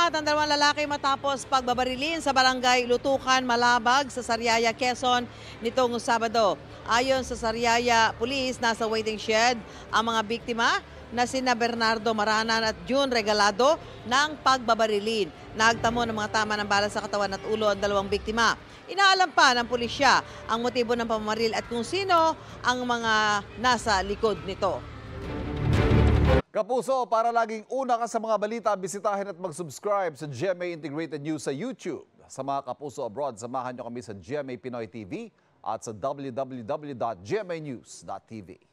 Nasagat ang dalawang lalaki matapos pagbabarilin sa barangay Lutukan, Malabag sa Sariaya, Quezon nitong Sabado. Ayon sa Sariaya Police, nasa waiting shed ang mga biktima na sina Bernardo Maranan at June Regalado ng pagbabarilin. Nagtamo ng mga tama ng bala sa katawan at ulo ang dalawang biktima. Inaalam pa ng pulisya ang motibo ng pamamaril at kung sino ang mga nasa likod nito. Kapuso, para laging una ka sa mga balita, bisitahin at mag-subscribe sa GMA Integrated News sa YouTube. Sa mga kapuso abroad, samahan nyo kami sa GMA Pinoy TV at sa www.gmanews.tv.